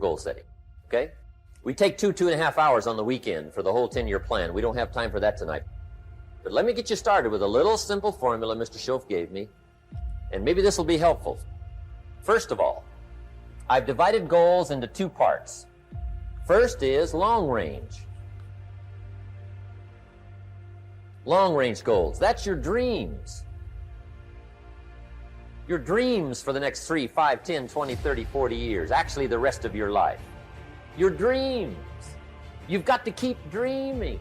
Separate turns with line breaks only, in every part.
goal setting, okay? We take 2.5 hours on the weekend for the whole 10-year plan. We don't have time for that tonight. But let me get you started with a little simple formula Mr. Schoaf gave me, and maybe this will be helpful. First of all, I've divided goals into two parts. First is long range. Long range goals, that's your dreams. Your dreams for the next 3, 5, 10, 20, 30, 40 years, actually the rest of your life. Your dreams. You've got to keep dreaming.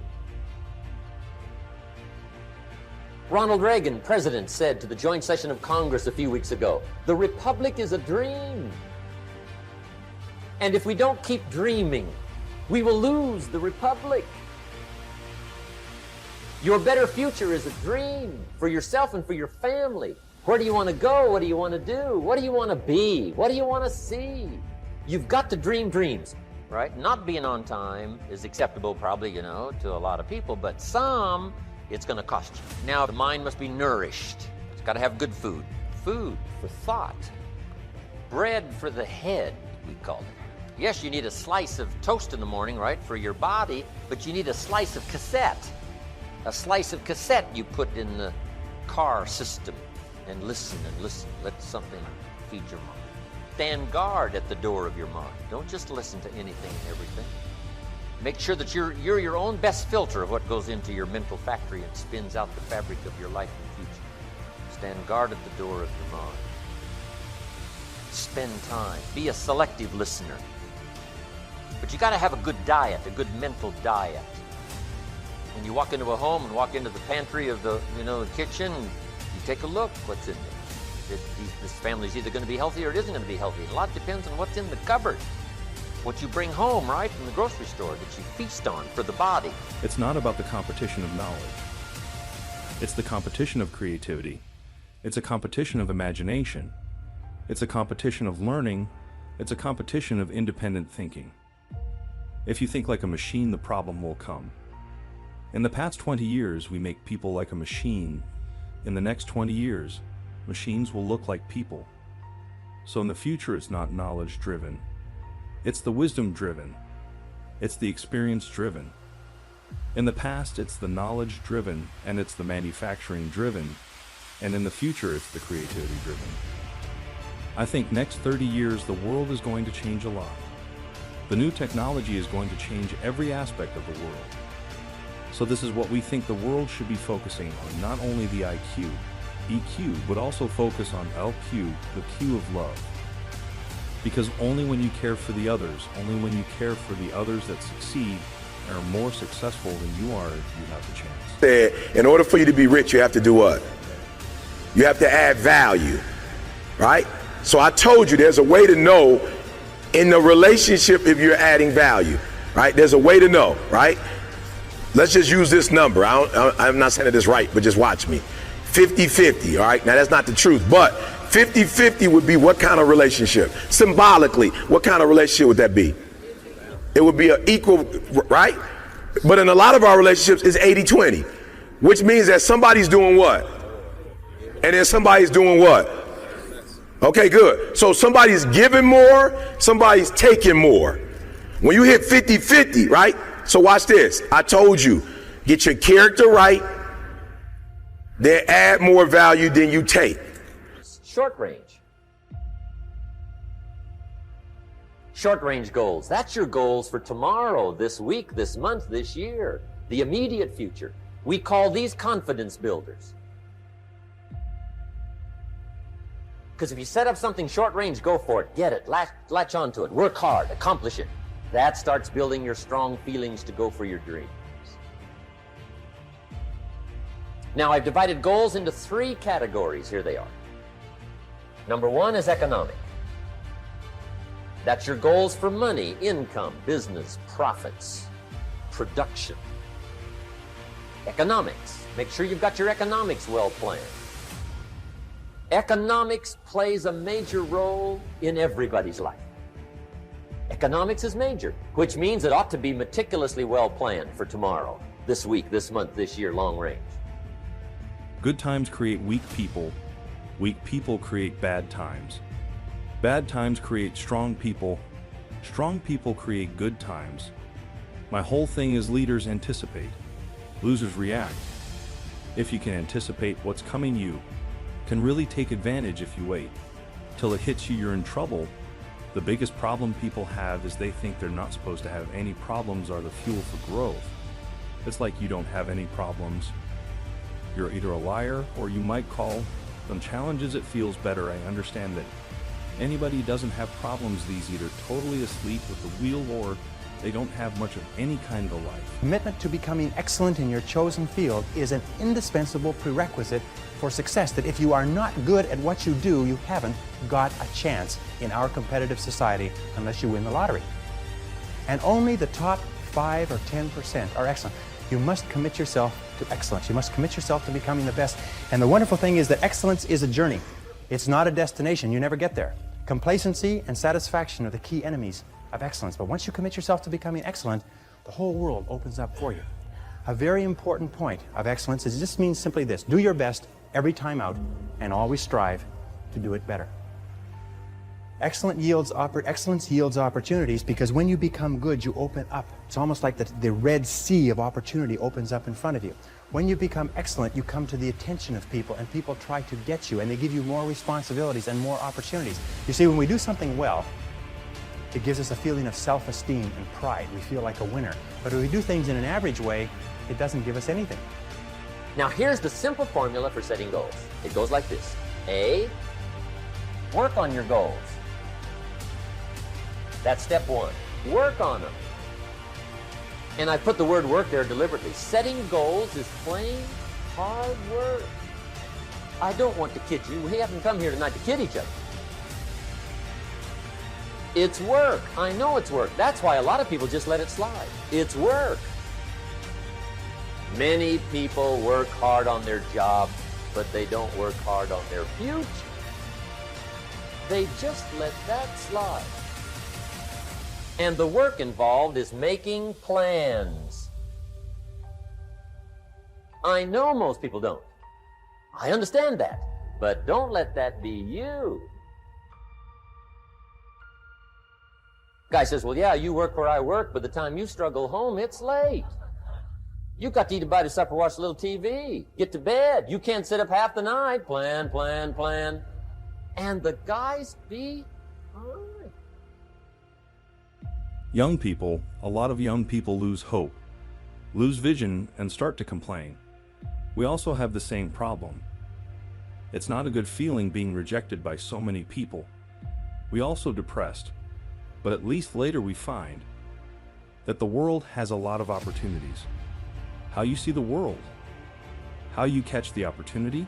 Ronald Reagan, president, said to the joint session of Congress a few weeks ago, "The Republic is a dream." And if we don't keep dreaming, we will lose the Republic. Your better future is a dream for yourself and for your family. Where do you want to go? What do you want to do? What do you want to be? What do you want to see? You've got to dream dreams, right? Not being on time is acceptable probably, to a lot of people, but some, it's going to cost you. Now, the mind must be nourished. It's got to have good food. Food for thought. Bread for the head, we call it. Yes, you need a slice of toast in the morning, right, for your body, but you need a slice of cassette. A slice of cassette you put in the car system and listen and listen. Let something feed your mind. Stand guard at the door of your mind. Don't just listen to anything and everything. Make sure that you're your own best filter of what goes into your mental factory and spins out the fabric of your life and future. Stand guard at the door of your mind. Spend time. Be a selective listener. But you got to have a good diet, a good mental diet. When you walk into a home and walk into the pantry of the kitchen, you take a look, what's in there. This family's either going to be healthy or it isn't going to be healthy. A lot depends on what's in the cupboard. What you bring home, right, from the grocery store that you feast on for the body.
It's not about the competition of knowledge. It's the competition of creativity. It's a competition of imagination. It's a competition of learning. It's a competition of independent thinking. If you think like a machine, the problem will come. In the past 20 years, we make people like a machine. In the next 20 years, machines will look like people. So in the future, it's not knowledge-driven. It's the wisdom-driven. It's the experience-driven. In the past, it's the knowledge-driven, and it's the manufacturing-driven. And in the future, it's the creativity-driven. I think next 30 years, the world is going to change a lot. The new technology is going to change every aspect of the world. So this is what we think the world should be focusing on, not only the IQ, EQ, but also focus on LQ, the Q of love. Because only when you care for the others, only when you care for the others that succeed and are more successful than you are, you have the chance.
In order for you to be rich, you have to do what? You have to add value, right? So I told you there's a way to know in the relationship if you're adding value, right? There's a way to know, right? Let's just use this number. I'm not saying it is right, but just watch me. 50-50, all right? Now, that's not the truth, but 50-50 would be what kind of relationship? Symbolically, what kind of relationship would that be? It would be an equal, right? But in a lot of our relationships, it's 80-20, which means that somebody's doing what? And then somebody's doing what? Okay, good. So somebody's giving more, somebody's taking more. When you hit 50-50, right? So watch this. I told you, get your character right, then add more value than you take.
Short range. Short range goals. That's your goals for tomorrow, this week, this month, this year, the immediate future. We call these confidence builders. Because if you set up something short range, go for it, get it, latch onto it, work hard, accomplish it. That starts building your strong feelings to go for your dreams. Now, I've divided goals into 3 categories. Here they are. Number 1 is economic. That's your goals for money, income, business, profits, production. Economics. Make sure you've got your economics well planned. Economics plays a major role in everybody's life. Economics is major, which means it ought to be meticulously well planned for tomorrow, this week, this month, this year, long range.
Good times create weak people. Weak people create bad times. Bad times create strong people. Strong people create good times. My whole thing is leaders anticipate, losers react. If you can anticipate what's coming, you can really take advantage. If you wait till it hits you, you're in trouble. The biggest problem people have is they think they're not supposed to have any problems are the fuel for growth. It's like you don't have any problems. You're either a liar or you might call them challenges. It feels better. I understand that anybody doesn't have problems. These either totally asleep with the wheel or they don't have much of any kind of life.
Commitment to becoming excellent in your chosen field is an indispensable prerequisite for success, that if you are not good at what you do, you haven't got a chance in our competitive society unless you win the lottery. And only the top 5 or 10% are excellent. You must commit yourself to excellence. You must commit yourself to becoming the best. And the wonderful thing is that excellence is a journey. It's not a destination. You never get there. Complacency and satisfaction are the key enemies of excellence. But once you commit yourself to becoming excellent, the whole world opens up for you. A very important point of excellence is this means simply this: do your best every time out and always strive to do it better. Excellence yields opportunities, because when you become good, you open up. It's almost like the Red Sea of opportunity opens up in front of you. When you become excellent, you come to the attention of people, and people try to get you, and they give you more responsibilities and more opportunities. You see, when we do something well, it gives us a feeling of self-esteem and pride. We feel like a winner. But if we do things in an average way, it doesn't give us anything.
Now here's the simple formula for setting goals. It goes like this. A, work on your goals. That's step 1. Work on them. And I put the word work there deliberately. Setting goals is plain hard work. I don't want to kid you. We haven't come here tonight to kid each other. It's work. I know it's work. That's why a lot of people just let it slide. It's work. Many people work hard on their job, but they don't work hard on their future. They just let that slide. And the work involved is making plans. I know most people don't. I understand that. But don't let that be you. Guy says, well, yeah, you work where I work, but the time you struggle home, it's late. You've got to eat a bite of supper, watch a little TV, get to bed. You can't sit up half the night. Plan, plan, plan. And the guys be fine.
Young people, a lot of young people lose hope, lose vision, and start to complain. We also have the same problem. It's not a good feeling being rejected by so many people. We also depressed, but at least later we find that the world has a lot of opportunities. How you see the world, how you catch the opportunity,